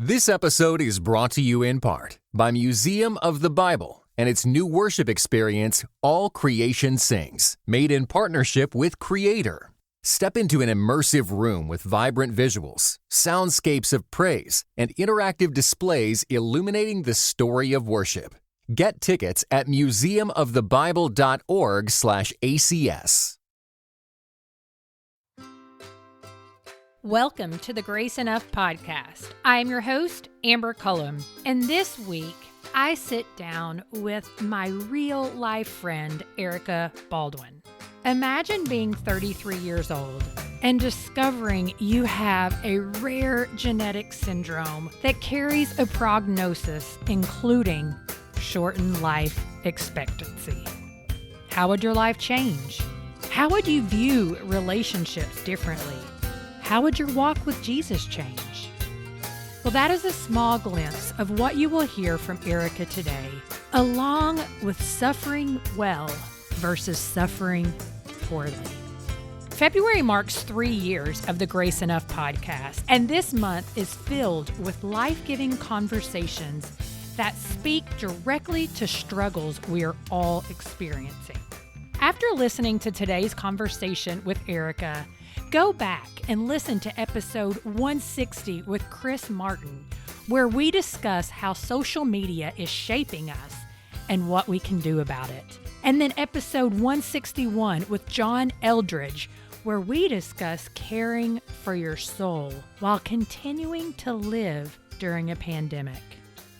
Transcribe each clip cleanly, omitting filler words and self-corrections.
This episode is brought to you in part by Museum of the Bible and its new worship experience, All Creation Sings, made in partnership with Creator. Step into an immersive room with vibrant visuals, soundscapes of praise, and interactive displays illuminating the story of worship. Get tickets at museumofthebible.org/ACS. Welcome to the Grace Enough podcast. I am your host, Amber Cullum, and this week I sit down with my real life friend, Erica Baldwin. Imagine being 33 years old and discovering you have a rare genetic syndrome that carries a prognosis including shortened life expectancy. How would your life change? How would you view relationships differently? How would your walk with Jesus change? Well, that is a small glimpse of what you will hear from Erica today, along with suffering well versus suffering poorly. February marks 3 years of the Grace Enough podcast, and this month is filled with life-giving conversations that speak directly to struggles we are all experiencing. After listening to today's conversation with Erica, go back and listen to episode 160 with Chris Martin, where we discuss how social media is shaping us and what we can do about it. And then episode 161 with John Eldridge, where we discuss caring for your soul while continuing to live during a pandemic.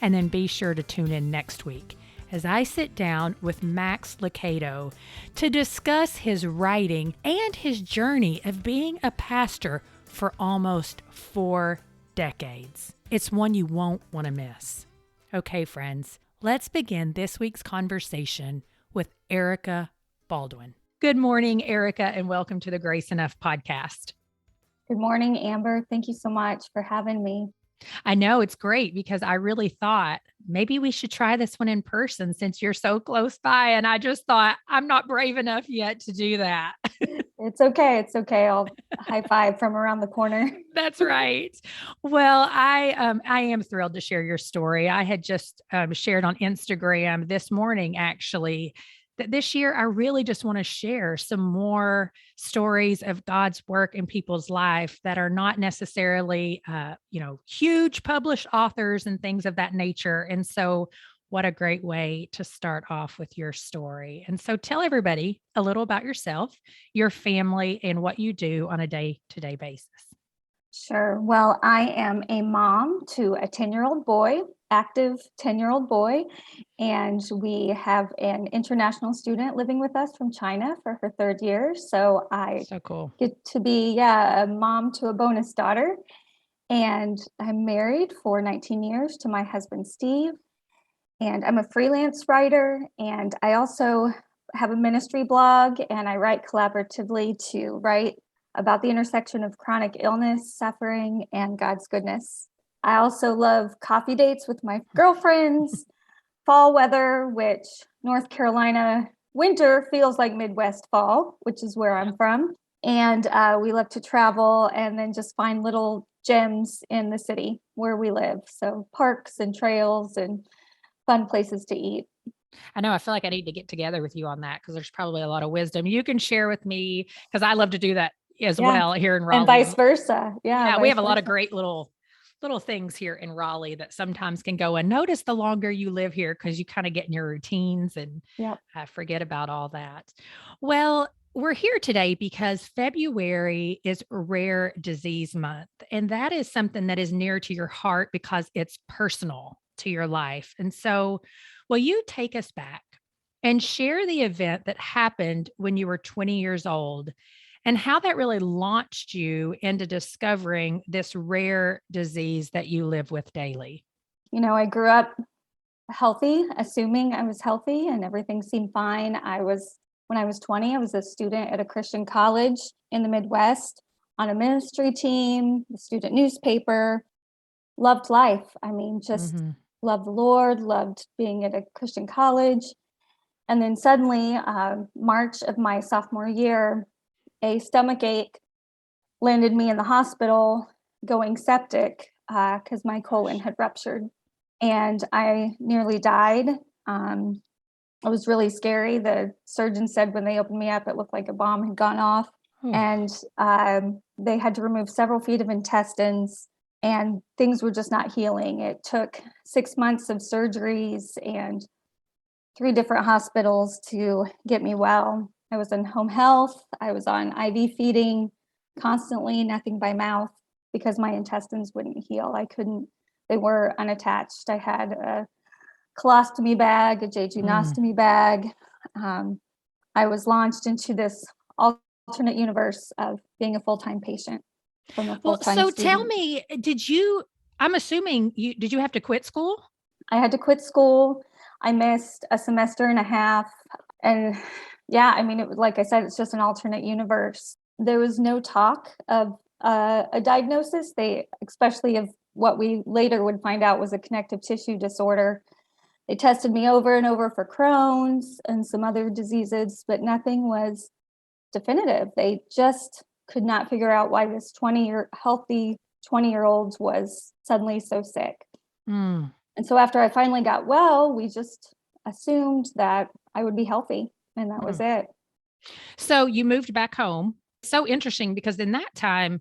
And then be sure to tune in next week as I sit down with Max Lucado to discuss his writing and his journey of being a pastor for almost 4 decades. It's one you won't want to miss. Okay, friends, let's begin this week's conversation with Erica Baldwin. Good morning, Erica, and welcome to the Grace Enough podcast. Good morning, Amber. Thank you so much for having me. I know it's great because I really thought maybe we should try this one in person since you're so close by. And I just thought I'm not brave enough yet to do that. It's okay. It's okay. I'll high five from around the corner. That's right. Well, I am thrilled to share your story. I had just shared on Instagram this morning, actually, that this year I really just want to share some more stories of God's work in people's life that are not necessarily, huge published authors and things of that nature. And so what a great way to start off with your story. And so tell everybody a little about yourself, your family, and what you do on a day-to-day basis. Sure. Well, I am a mom to a 10-year-old boy, active 10-year-old boy, and we have an international student living with us from China for her 3rd year. So I cool. Get to be a mom to a bonus daughter, and I'm married for 19 years to my husband, Steve, and I'm a freelance writer, and I also have a ministry blog, and I write collaboratively to write about the intersection of chronic illness, suffering, and God's goodness. I also love coffee dates with my girlfriends, fall weather, which North Carolina winter feels like Midwest fall, which is where I'm from. And we love to travel and then just find little gems in the city where we live. So parks and trails and fun places to eat. I know. I feel like I need to get together with you on that because there's probably a lot of wisdom you can share with me because I love to do that as well here in Raleigh. And vice versa. Yeah, we have a lot of great little things here in Raleigh that sometimes can go unnoticed the longer you live here because you kind of get in your routines and forget about all that. Well, we're here today because February is Rare Disease Month, and that is something that is near to your heart because it's personal to your life. And so will you take us back and share the event that happened when you were 20 years old and how that really launched you into discovering this rare disease that you live with daily? You know, I grew up healthy, assuming I was healthy and everything seemed fine. When I was 20, I was a student at a Christian college in the Midwest on a ministry team, the student newspaper, loved life. I mean, just loved the Lord, loved being at a Christian college. And then suddenly, March of my sophomore year, a stomach ache landed me in the hospital going septic. because my colon had ruptured and I nearly died. It was really scary. The surgeon said when they opened me up, it looked like a bomb had gone off. And they had to remove several feet of intestines, and things were just not healing. It took 6 months of surgeries and 3 different hospitals to get me well. I was in home health. I was on IV feeding constantly, nothing by mouth, because my intestines wouldn't heal. They were unattached. I had a colostomy bag, a jejunostomy bag. I was launched into this alternate universe of being a full-time patient from a full-time so student. tell me, I'm assuming did you have to quit school? I had to quit school. I missed a semester and a half. And yeah, I mean, it was, like I said, it's just an alternate universe. There was no talk of a diagnosis, especially of what we later would find out was a connective tissue disorder. They tested me over and over for Crohn's and some other diseases, but nothing was definitive. They just could not figure out why this healthy 20-year-old was suddenly so sick. And so after I finally got well, we just assumed that I would be healthy, and that was it. So you moved back home. So interesting, because in that time,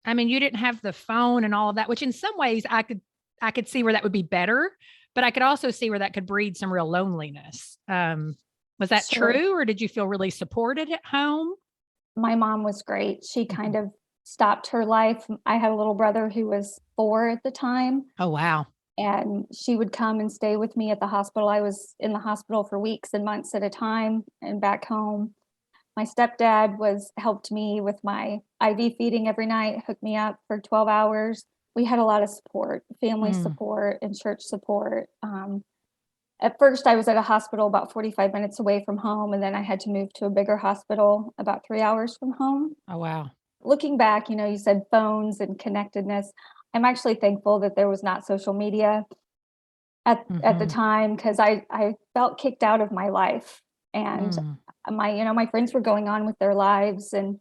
I mean, you didn't have the phone and all of that, which in some ways I could see where that would be better, but I could also see where that could breed some real loneliness. Was that true, or did you feel really supported at home? My mom was great. She kind of stopped her life. I had a little brother who was 4 at the time. Oh, wow. And she would come and stay with me at the hospital. I was in the hospital for weeks and months at a time and back home. My stepdad helped me with my IV feeding every night, hooked me up for 12 hours. We had a lot of support, family support and church support. At first, I was at a hospital about 45 minutes away from home, and then I had to move to a bigger hospital about 3 hours from home. Oh, wow. Looking back, you said phones and connectedness. I'm actually thankful that there was not social media at the time, because I felt kicked out of my life. And my friends were going on with their lives, and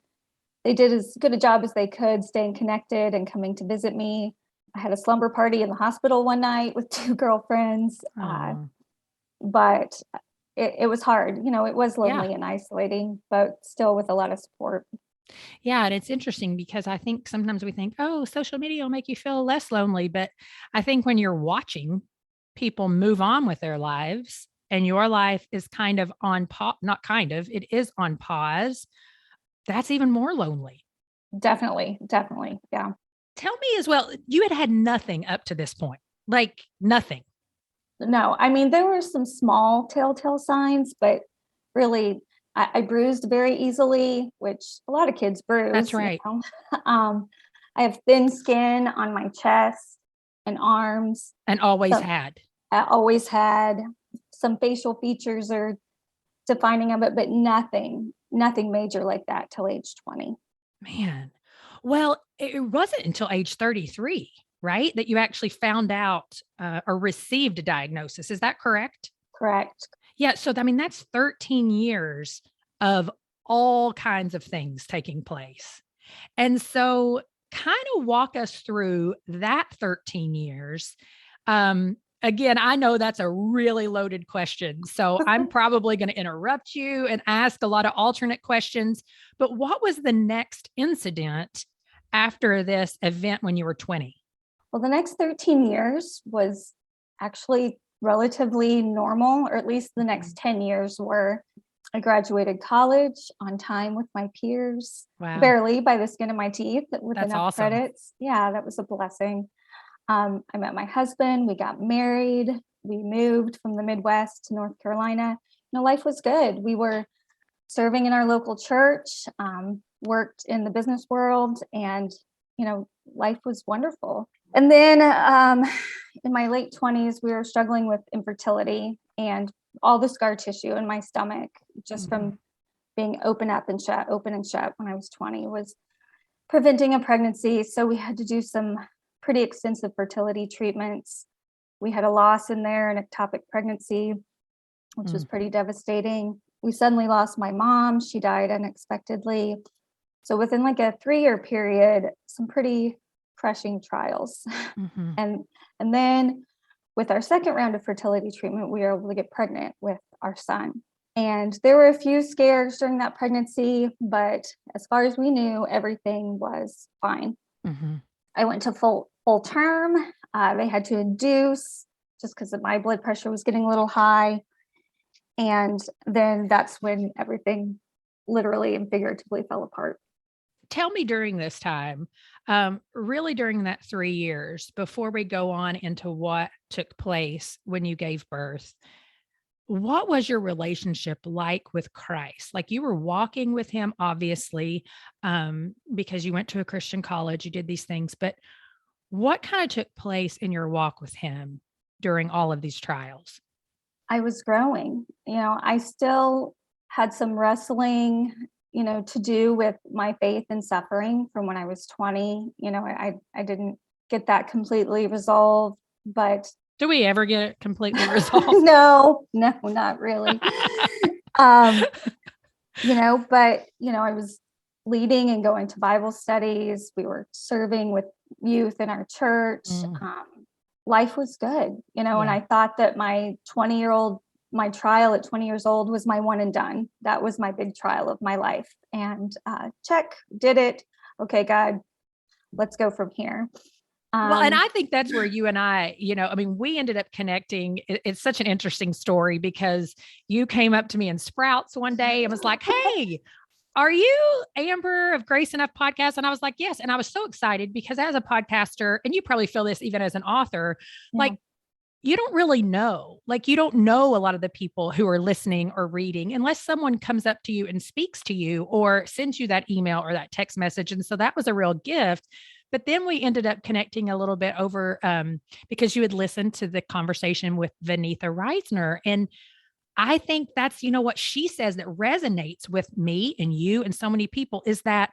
they did as good a job as they could staying connected and coming to visit me. I had a slumber party in the hospital one night with 2 girlfriends. But it was hard. It was lonely and isolating, but still with a lot of support. Yeah. And it's interesting because I think sometimes we think, oh, social media will make you feel less lonely. But I think when you're watching people move on with their lives and your life is kind of on pause, not kind of, it is on pause, that's even more lonely. Definitely. Yeah. Tell me as well, you had nothing up to this point, like nothing. No, I mean, there were some small telltale signs, but really, I bruised very easily, which a lot of kids bruise. That's right. I have thin skin on my chest and arms. And always had. I always had. Some facial features are defining of it, but nothing major like that till age 20. Man. Well, it wasn't until age 33. Right? That you actually found out or received a diagnosis. Is that correct? Correct. Yeah. So, I mean, that's 13 years of all kinds of things taking place. And so kind of walk us through that 13 years. Again, I know that's a really loaded question. So I'm probably going to interrupt you and ask a lot of alternate questions. But what was the next incident after this event when you were 20? Well, the next 13 years was actually relatively normal, or at least the next 10 years were. I graduated college on time with my peers, barely by the skin of my teeth with That's enough awesome. credits. Yeah, that was a blessing. I met my husband, we got married, we moved from the Midwest to North Carolina. Life was good. We were serving in our local church, worked in the business world, and life was wonderful. And then in my late 20s, we were struggling with infertility and all the scar tissue in my stomach, just from being open and shut when I was 20, was preventing a pregnancy. So we had to do some pretty extensive fertility treatments. We had a loss in there, an ectopic pregnancy, which was pretty devastating. We suddenly lost my mom. She died unexpectedly. So within like a 3-year period, some pretty crushing trials. Mm-hmm. And then with our second round of fertility treatment, we were able to get pregnant with our son. And there were a few scares during that pregnancy, but as far as we knew, everything was fine. Mm-hmm. I went to full term. They had to induce just because my blood pressure was getting a little high. And then that's when everything literally and figuratively fell apart. Tell me during this time, really during that 3 years, before we go on into what took place when you gave birth, what was your relationship like with Christ? Like, you were walking with him, obviously, because you went to a Christian college, you did these things, but what kind of took place in your walk with him during all of these trials? I was growing. I still had some wrestling, to do with my faith and suffering from when I was 20. I didn't get that completely resolved, but Do we ever get it completely resolved? no, not really. But I was leading and going to Bible studies. We were serving with youth in our church. Life was good, and I thought that my trial at 20 years old was my one and done. That was my big trial of my life. And check, did it. Okay, God, let's go from here. Well, and I think that's where you and I, we ended up connecting. It's such an interesting story because you came up to me in Sprouts one day and was like, "Hey, are you Amber of Grace Enough podcast?" And I was like, "Yes." And I was so excited because as a podcaster, and you probably feel this even as an author, like, you don't really know, you don't know a lot of the people who are listening or reading unless someone comes up to you and speaks to you or sends you that email or that text message. And so that was a real gift. But then we ended up connecting a little bit over because you had listened to the conversation with Vanitha Reisner. And I think that's, what she says that resonates with me and you and so many people is that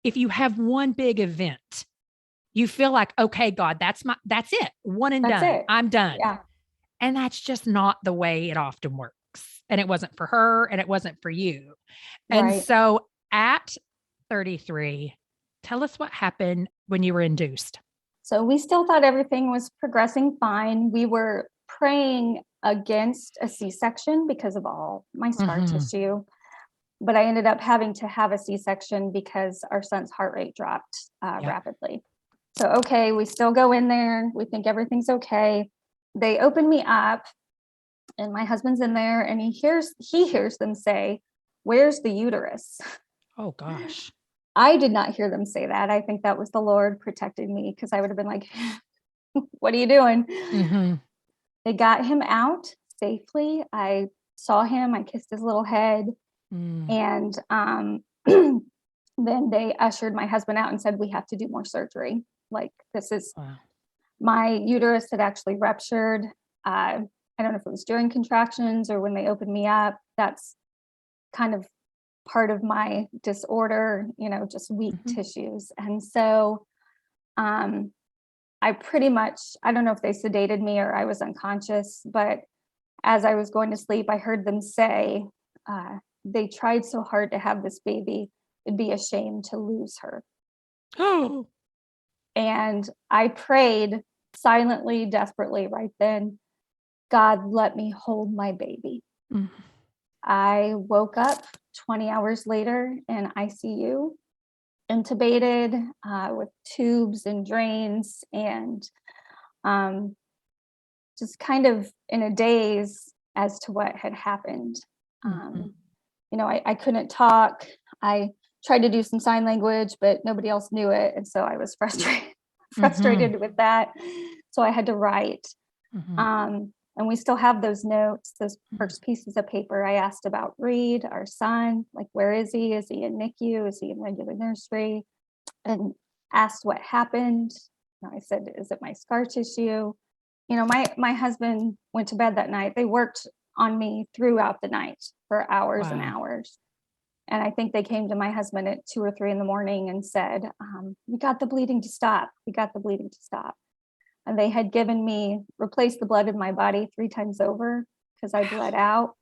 if you have one big event, you feel like, okay, God, that's it. One and That's done. it. I'm done. Yeah. And that's just not the way it often works. And it wasn't for her and it wasn't for you. And Right. so at 33, tell us what happened when you were induced. So we still thought everything was progressing fine. We were praying against a C-section because of all my scar tissue. But I ended up having to have a C-section because our son's heart rate dropped rapidly. So, okay, we still go in there. We think everything's okay. They open me up and my husband's in there and he hears them say, "Where's the uterus?" Oh, gosh. I did not hear them say that. I think that was the Lord protecting me because I would have been like, "What are you doing?" They got him out safely. I saw him. I kissed his little head. And then they ushered my husband out and said, "We have to do more surgery. Like, this is..." My uterus had actually ruptured. I don't know if it was during contractions or when they opened me up. That's kind of part of my disorder, just weak tissues. And so I pretty much, I don't know if they sedated me or I was unconscious, but as I was going to sleep, I heard them say, they tried so hard to have this baby, it'd be a shame to lose her. Oh. And I prayed silently, desperately right then, "God, let me hold my baby." I woke up 20 hours later in ICU, intubated with tubes and drains, and just kind of in a daze as to what had happened. I couldn't talk. I tried to do some sign language, but nobody else knew it. And so I was frustrated with that. So I had to write. And we still have those notes, those first pieces of paper. I asked about Reed, our son, like, where is he? Is he in NICU? Is he in regular nursery? And asked what happened. And I said, "Is it my scar tissue?" My husband went to bed that night. They worked on me throughout the night for hours and hours. And I think they came to my husband at 2 or 3 in the morning and said, "We got the bleeding to stop. We got the bleeding to stop." And they had replaced the blood in my body 3 times over because I bled out.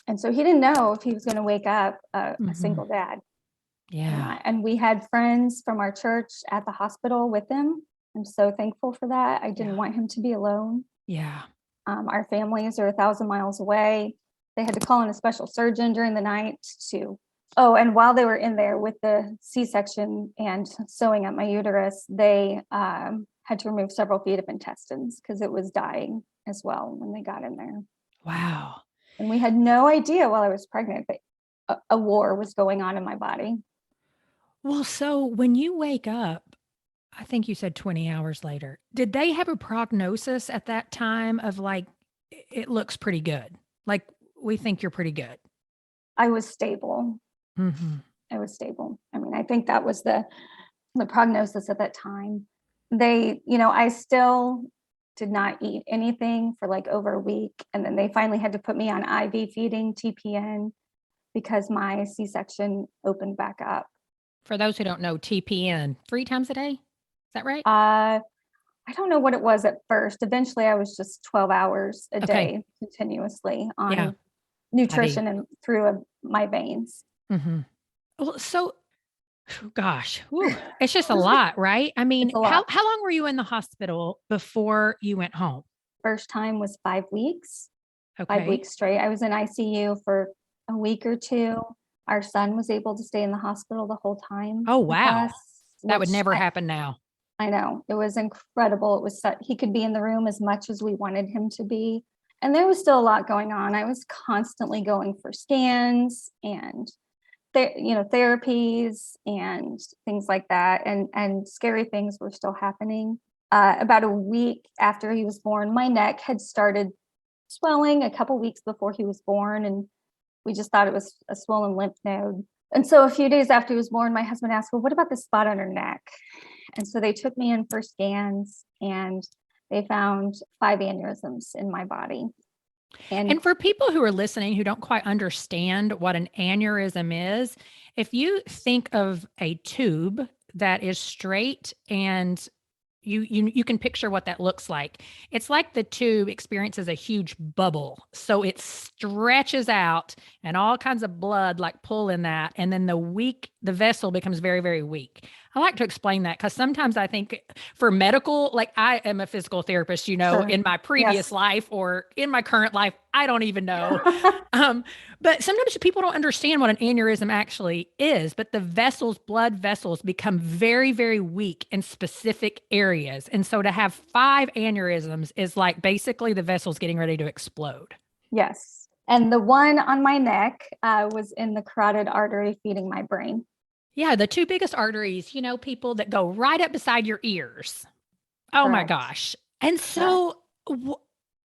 And so he didn't know if he was going to wake up a single dad. Yeah. And we had friends from our church at the hospital with him. I'm so thankful for that. I didn't Yeah. want him to be alone. Yeah. Our families are 1,000 miles away. They had to call in a special surgeon during the night to, oh, and while they were in there with the C-section and sewing up my uterus, they had to remove several feet of intestines because it was dying as well when they got in there. Wow. And we had no idea while I was pregnant that a war was going on in my body. Well, so when you wake up, I think you said 20 hours later, did they have a prognosis at that time of like, it looks pretty good? Like, we think you're pretty good. I was stable. Mm-hmm. I was stable. I mean, I think that was the prognosis at that time. I still did not eat anything for like over a week. And then they finally had to put me on IV feeding, TPN, because my C-section opened back up. For those who don't know, TPN, 3 times a day? Is that right? I don't know what it was at first. Eventually, I was just 12 hours a day continuously Yeah. on nutrition and through my veins. Mm-hmm. Well, so gosh, it's just a lot, right? I mean, It's a how lot. long were you in the hospital before you went home? First time was 5 weeks, 5 Okay. weeks straight. I was in ICU for a week or two. Our son was able to stay in the hospital the whole time. Oh, with wow. us, That would which never happen now. I know. It was incredible. It was he could be in the room as much as we wanted him to be. And there was still a lot going on. I was constantly going for scans and therapies and things like that. And scary things were still happening. About a week after he was born, my neck had started swelling a couple weeks before he was born. And we just thought it was a swollen lymph node. And so a few days after he was born, my husband asked, well, what about the spot on her neck? And so they took me in for scans and they found 5 aneurysms in my body. And for people who are listening who don't quite understand what an aneurysm is, if you think of a tube that is straight and you can picture what that looks like. It's like the tube experiences a huge bubble. So it stretches out and all kinds of blood like pull in that. And then the vessel becomes very, very weak. I like to explain that because sometimes I think for medical, like I am a physical therapist, Sure. in my previous life or in my current life, I don't even know. But sometimes people don't understand what an aneurysm actually is, but the blood vessels become very, very weak in specific areas. And so to have 5 aneurysms is like basically the vessels getting ready to explode. Yes. And the one on my neck was in the carotid artery feeding my brain. Yeah, the 2 biggest arteries, people that go right up beside your ears. Oh my gosh. And so I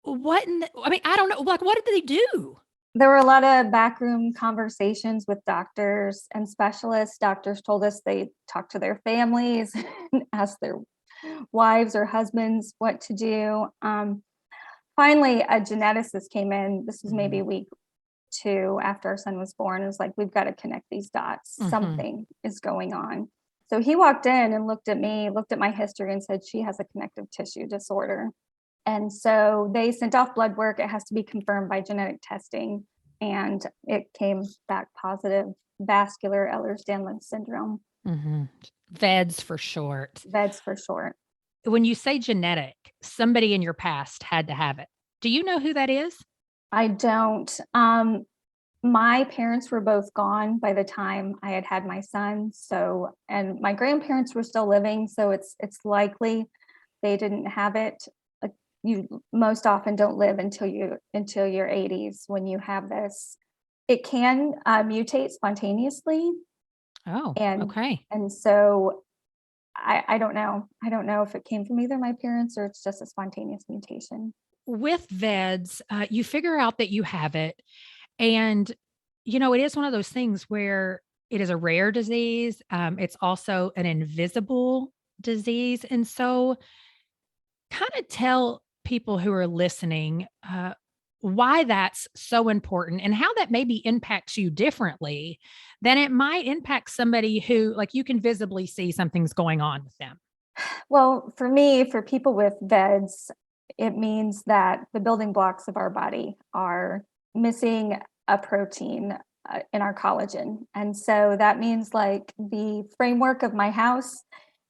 don't know, like, what did they do? There were a lot of backroom conversations with doctors and specialists. Doctors told us they talked to their families and asked their wives or husbands what to do. Finally, a geneticist came in. This was maybe week 2 after our son was born. It was like, we've got to connect these dots. Something is going on. So he walked in and looked at me, looked at my history and said, she has a connective tissue disorder. And so they sent off blood work. It has to be confirmed by genetic testing. And it came back positive, vascular Ehlers-Danlos syndrome. VEDs for short. VEDs for short. When you say genetic, somebody in your past had to have it. Do you know who that is? I don't. My parents were both gone by the time I had my son. So, and my grandparents were still living. So it's likely they didn't have it. You most often don't live until your 80s when you have this. It can mutate spontaneously. Oh, okay. And so I don't know. I don't know if it came from either my parents or it's just a spontaneous mutation. With VEDs, you figure out that you have it. And, it is one of those things where it is a rare disease. It's also an invisible disease. And so kind of tell people who are listening why that's so important and how that maybe impacts you differently than it might impact somebody who, like, you can visibly see something's going on with them. Well, for me, for people with VEDs, it means that the building blocks of our body are missing a protein in our collagen. And so that means like the framework of my house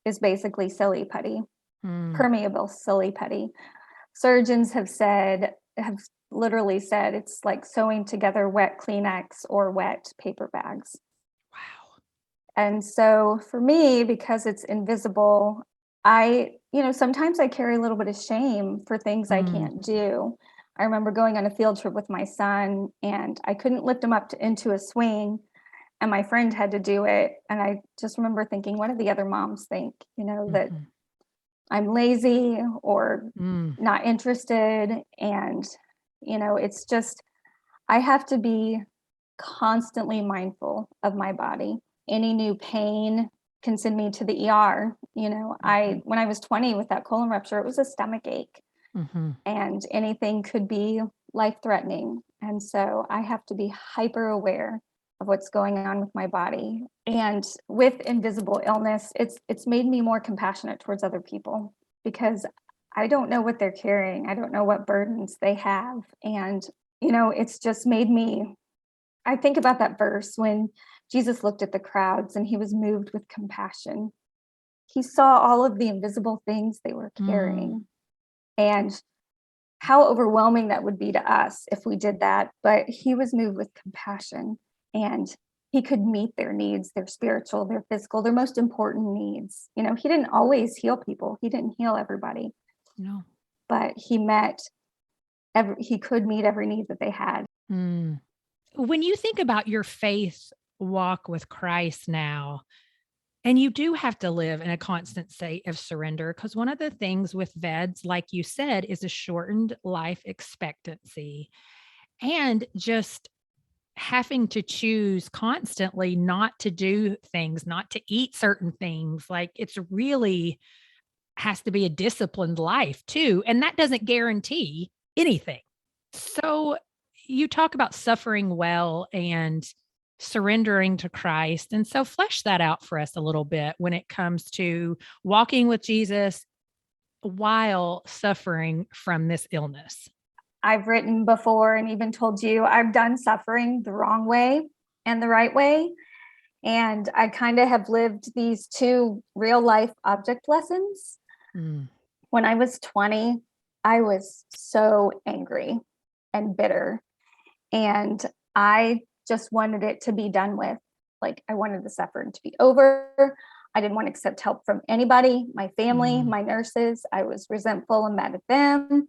is basically silly putty, permeable silly putty. Surgeons have literally said it's like sewing together wet Kleenex or wet paper bags. Wow. And so for me, because it's invisible, sometimes I carry a little bit of shame for things I can't do. I remember going on a field trip with my son and I couldn't lift him up into a swing and my friend had to do it. And I just remember thinking, what do the other moms think, that I'm lazy or not interested. And, it's just, I have to be constantly mindful of my body. Any new pain can send me to the ER. When I was 20 with that colon rupture, it was a stomach ache and anything could be life-threatening. And so I have to be hyper aware of what's going on with my body. And with invisible illness, it's made me more compassionate towards other people because I don't know what they're carrying. I don't know what burdens they have. And, it's just made me, I think about that verse when Jesus looked at the crowds and he was moved with compassion. He saw all of the invisible things they were carrying and how overwhelming that would be to us if we did that. But he was moved with compassion and he could meet their needs, their spiritual, their physical, their most important needs. He didn't always heal people. He didn't heal everybody. No. But he could meet every need that they had. When you think about your faith walk with Christ now, and you do have to live in a constant state of surrender, because one of the things with VEDs, like you said, is a shortened life expectancy and just having to choose constantly not to do things, not to eat certain things. Like it's really has to be a disciplined life too. And that doesn't guarantee anything. So you talk about suffering well and surrendering to Christ. And so flesh that out for us a little bit when it comes to walking with Jesus while suffering from this illness. I've written before and even told you I've done suffering the wrong way and the right way. And I kind of have lived these two real life object lessons. When I was 20, I was so angry and bitter. And I just wanted it to be done with. Like I wanted the suffering to be over. I didn't want to accept help from anybody, my family, my nurses. I was resentful and mad at them,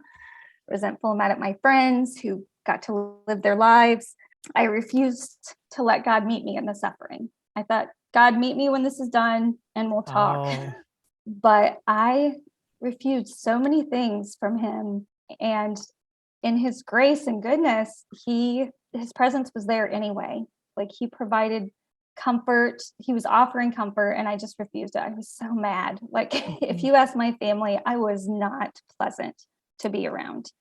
resentful and mad at my friends who got to live their lives. I refused to let God meet me in the suffering. I thought, God, meet me when this is done and we'll talk. But I refused so many things from him. And in his grace and goodness, his presence was there anyway. Like he provided comfort. He was offering comfort and I just refused it. I was so mad. Like if you ask my family, I was not pleasant to be around.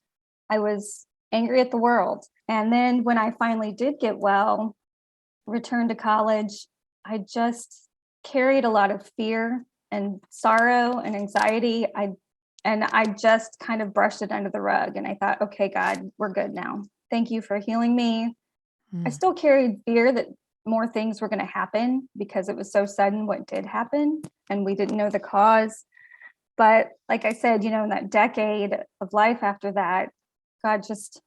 I was angry at the world. And then when I finally did get well, returned to college, I just carried a lot of fear and sorrow and anxiety. I just kind of brushed it under the rug and I thought, okay, God, we're good now. Thank you for healing me. I still carried fear that more things were going to happen because it was so sudden what did happen and we didn't know the cause. But like I said, in that decade of life after that, God just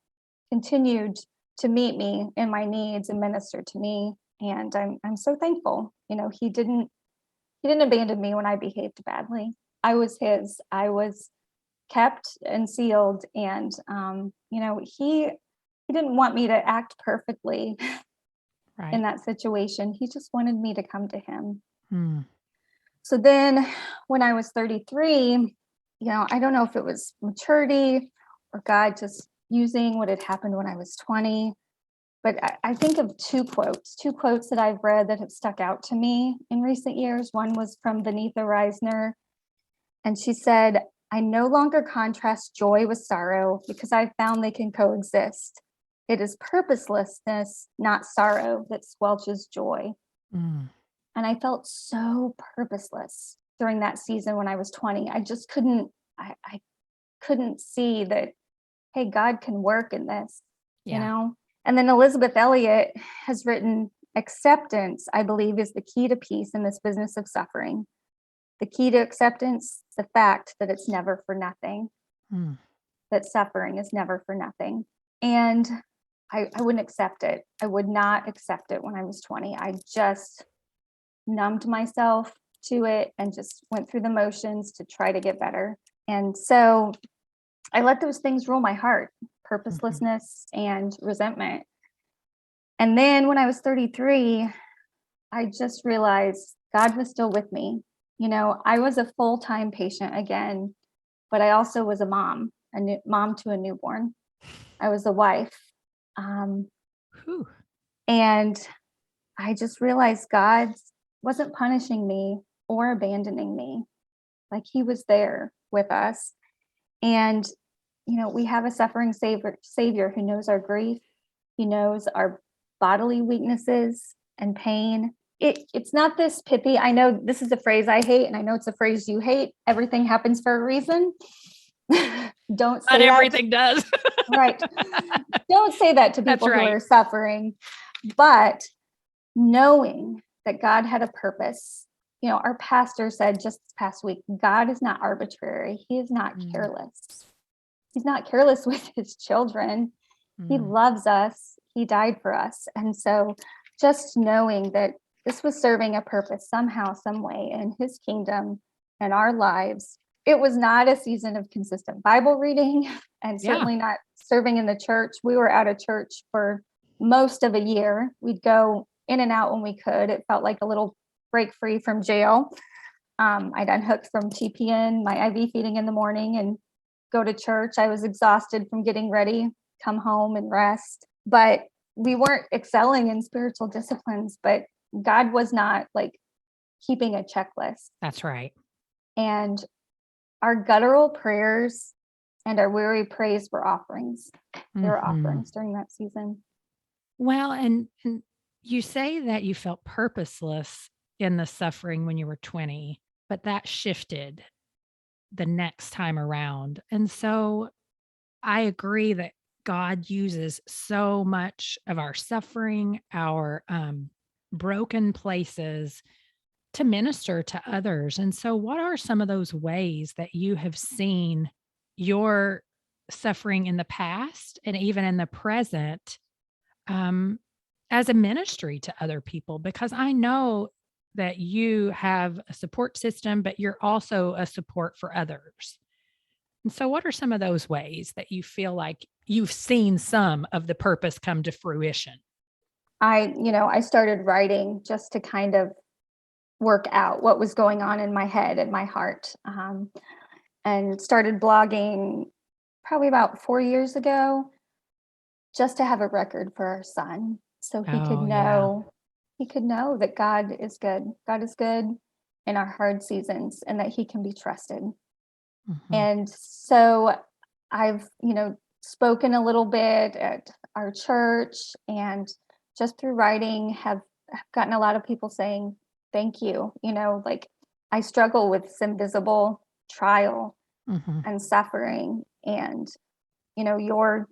continued to meet me in my needs and minister to me. And I'm so thankful. He didn't abandon me when I behaved badly. I was his. I was kept and sealed. And he didn't want me to act perfectly in that situation. He just wanted me to come to him. So then when I was 33, I don't know if it was maturity or God just using what had happened when I was 20. But I think of two quotes that I've read that have stuck out to me in recent years. One was from Benita Reisner, and she said, I no longer contrast joy with sorrow because I've found they can coexist. It is purposelessness, not sorrow, that squelches joy. And I felt so purposeless during that season when I was 20. I just couldn't see that, hey, God can work in this, And then Elizabeth Elliot has written, acceptance, I believe, is the key to peace in this business of suffering. The key to acceptance, the fact that it's never for nothing, that suffering is never for nothing. And I wouldn't accept it. I would not accept it when I was 20. I just numbed myself to it and just went through the motions to try to get better. And so I let those things rule my heart, purposelessness and resentment. And then when I was 33, I just realized God was still with me. You know, I was a full-time patient again, but I also was a mom to a newborn. I was a wife. And I just realized God wasn't punishing me or abandoning me. Like, he was there with us. And, you know, we have a suffering savior who knows our grief. He knows our bodily weaknesses and pain. It's not this pithy. I know this is a phrase I hate, and I know it's a phrase you hate. Everything happens for a reason. Don't say Not that. everything does. Right. Don't say that to people who are suffering. But knowing that God had a purpose. You know, our pastor said just this past week, God is not arbitrary. He is not careless. He's not careless with his children. He loves us. He died for us. And so just knowing that this was serving a purpose somehow, some way in his kingdom and our lives. It was not a season of consistent Bible reading and certainly not serving in the church. We were out of church for most of a year. We'd go in and out when we could. It felt like a little break free from jail. I'd unhooked from TPN, my IV feeding in the morning, and go to church. I was exhausted from getting ready, come home and rest. But we weren't excelling in spiritual disciplines, but God was not like keeping a checklist. That's right. And our guttural prayers and our weary praise were offerings. They were offerings during that season. Well, and you say that you felt purposeless in the suffering when you were 20, but that shifted the next time around. And so I agree that God uses so much of our suffering, our broken places to minister to others. And so what are some of those ways that you have seen your suffering in the past and even in the present as a ministry to other people? Because I know that you have a support system, but you're also a support for others. And so what are some of those ways that you feel like you've seen some of the purpose come to fruition? I started writing just to kind of work out what was going on in my head and my heart, and started blogging probably about 4 years ago, just to have a record for our son, so he could know that God is good. God is good in our hard seasons, and that he can be trusted. And so I've, spoken a little bit at our church, and just through writing have gotten a lot of people saying, thank you. Like, I struggle with some visible trial and suffering, and, your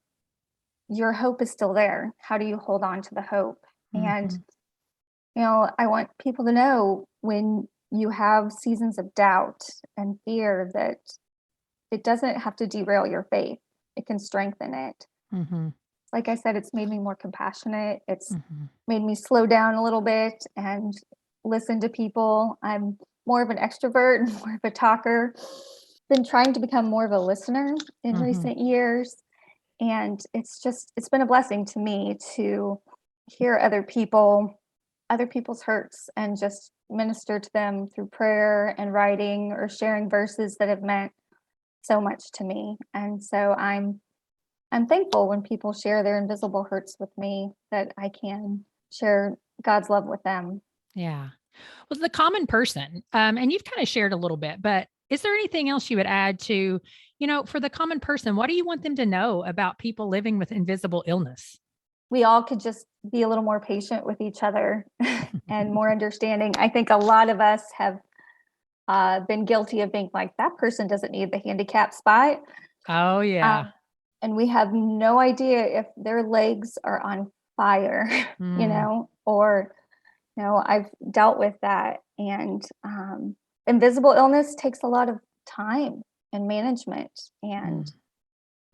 hope is still there. How do you hold on to the hope? And, I want people to know, when you have seasons of doubt and fear, that it doesn't have to derail your faith. It can strengthen it. Like I said, it's made me more compassionate. It's made me slow down a little bit and listen to people. I'm more of an extrovert, more of a talker. Been trying to become more of a listener in recent years. And it's been a blessing to me to hear other people's hurts and just minister to them through prayer and writing or sharing verses that have meant so much to me. And so I'm thankful when people share their invisible hurts with me, that I can share God's love with them. Yeah. Well, the common person, and you've kind of shared a little bit, but is there anything else you would add to, for the common person, what do you want them to know about people living with invisible illness? We all could just be a little more patient with each other and more understanding. I think a lot of us have been guilty of being like, that person doesn't need the handicap spot. Oh, yeah. and we have no idea if their legs are on fire, or, I've dealt with that. And invisible illness takes a lot of time and management and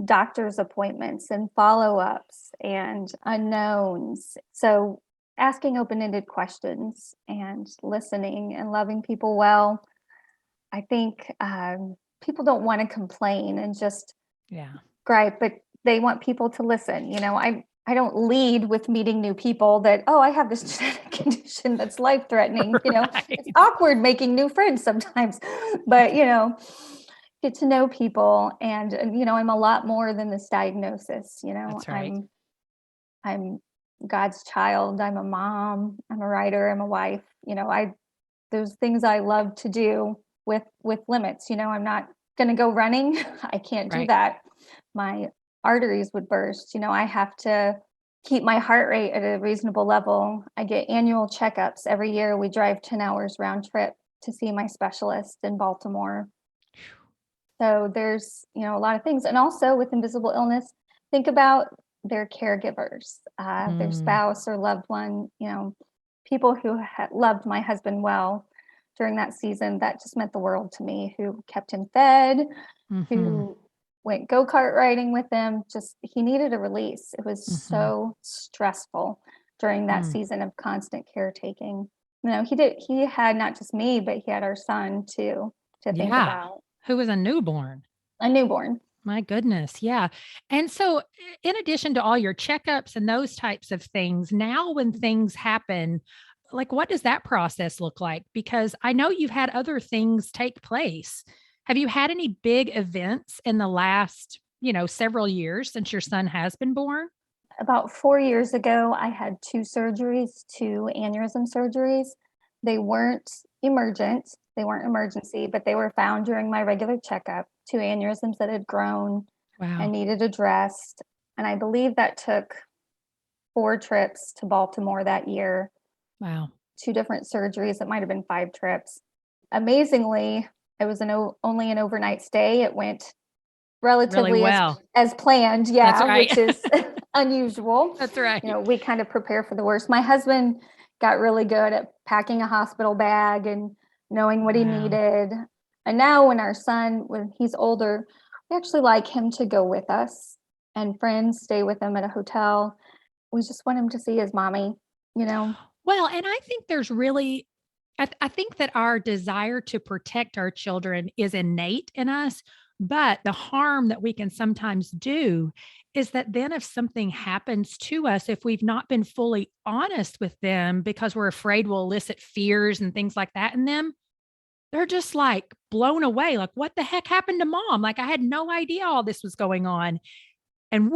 doctor's appointments and follow-ups and unknowns. So asking open-ended questions and listening and loving people well. I think people don't want to complain and just gripe, but they want people to listen. I don't lead with meeting new people that, I have this genetic condition that's life-threatening. Right. It's awkward making new friends sometimes, but get to know people. And I'm a lot more than this diagnosis. That's right. I'm God's child. I'm a mom. I'm a writer. I'm a wife. There's things I love to do with limits. I'm not going to go running. I can't do that. My arteries would burst. I have to keep my heart rate at a reasonable level. I get annual checkups every year. We drive 10 hours round trip to see my specialist in Baltimore. So there's, a lot of things. And also with invisible illness, think about their caregivers, their spouse or loved one, people who loved my husband well during that season. That just meant the world to me, who kept him fed, who went go-kart riding with him. Just, he needed a release. It was so stressful during that season of constant caretaking. He had not just me, but he had our son too, to think about. Who was a newborn. My goodness. Yeah. And so in addition to all your checkups and those types of things, now when things happen, like what does that process look like? Because I know you've had other things take place. Have you had any big events in the last, several years since your son has been born? About 4 years ago, I had two aneurysm surgeries. They weren't emergent. They weren't emergency, but they were found during my regular checkup, two aneurysms that had grown and needed addressed. And I believe that took 4 trips to Baltimore that year. Wow. 2 different surgeries. It might have been 5 trips. Amazingly, it was only an overnight stay. It went relatively really well. as planned. Yeah, That's right. which is unusual. That's right. We kind of prepare for the worst. My husband got really good at packing a hospital bag and knowing what he needed. And now when he's older, we actually like him to go with us, and friends stay with him at a hotel. We just want him to see his mommy, Well, and I think there's really, I think that our desire to protect our children is innate in us, but the harm that we can sometimes do is that then if something happens to us, if we've not been fully honest with them because we're afraid we'll elicit fears and things like that in them, they're just like blown away. Like, what the heck happened to mom? Like, I had no idea all this was going on. And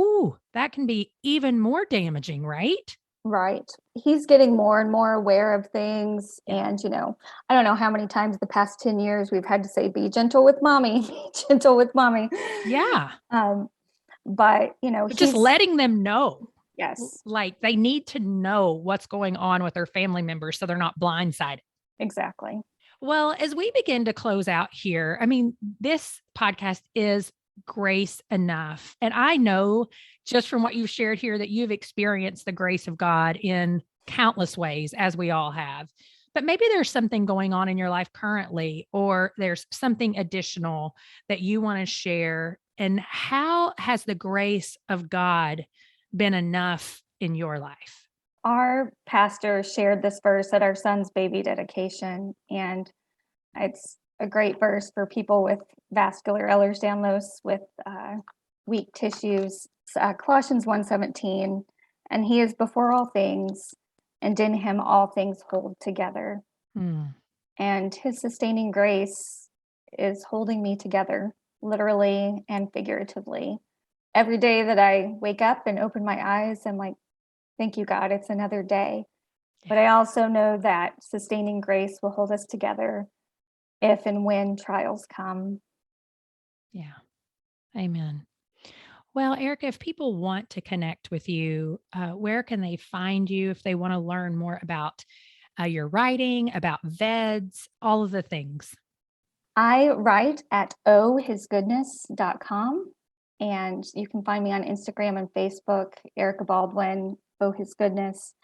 that can be even more damaging, right? Right. He's getting more and more aware of things. And, I don't know how many times the past 10 years we've had to say, be gentle with mommy, be gentle with mommy. Yeah. But, just letting them know. Yes. Like they need to know what's going on with their family members so they're not blindsided. Exactly. Well, as we begin to close out here, I mean, this podcast is grace enough. And I know just from what you've shared here that you've experienced the grace of God in countless ways, as we all have. But maybe there's something going on in your life currently, or there's something additional that you want to share. And how has the grace of God been enough in your life? Our pastor shared this verse at our son's baby dedication, and it's a great verse for people with vascular Ehlers-Danlos, with weak tissues. Colossians 1:17, and he is before all things, and in him all things hold together. And his sustaining grace is holding me together, literally and figuratively. Every day that I wake up and open my eyes, I'm like, thank you, God, it's another day. Yeah. But I also know that sustaining grace will hold us together if and when trials come. Yeah. Amen. Well, Erica, if people want to connect with you, where can they find you if they want to learn more about your writing, about VEDs, all of the things? I write at ohhisgoodness.com. And you can find me on Instagram and Facebook, Erica Baldwin, Oh His Goodness.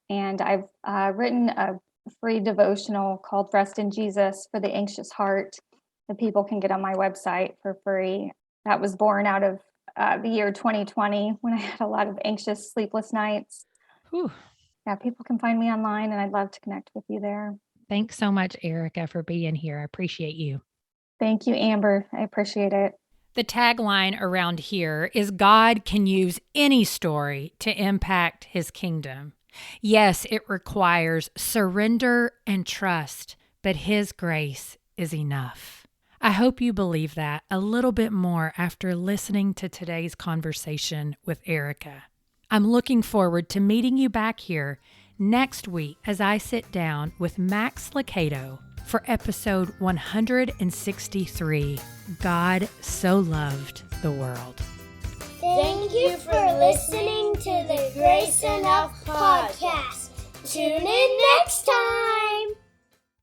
And I've written a free devotional called Rest in Jesus for the Anxious Heart that people can get on my website for free. That was born out of the year 2020 when I had a lot of anxious, sleepless nights. Whew. Yeah, people can find me online, and I'd love to connect with you there. Thanks so much, Erica, for being here. I appreciate you. Thank you, Amber. I appreciate it. The tagline around here is God can use any story to impact his kingdom. Yes, it requires surrender and trust, but his grace is enough. I hope you believe that a little bit more after listening to today's conversation with Erica. I'm looking forward to meeting you back here next week as I sit down with Max Licato for episode 163, God So Loved the World. Thank you for listening to the Grace Enough podcast. Tune in next time.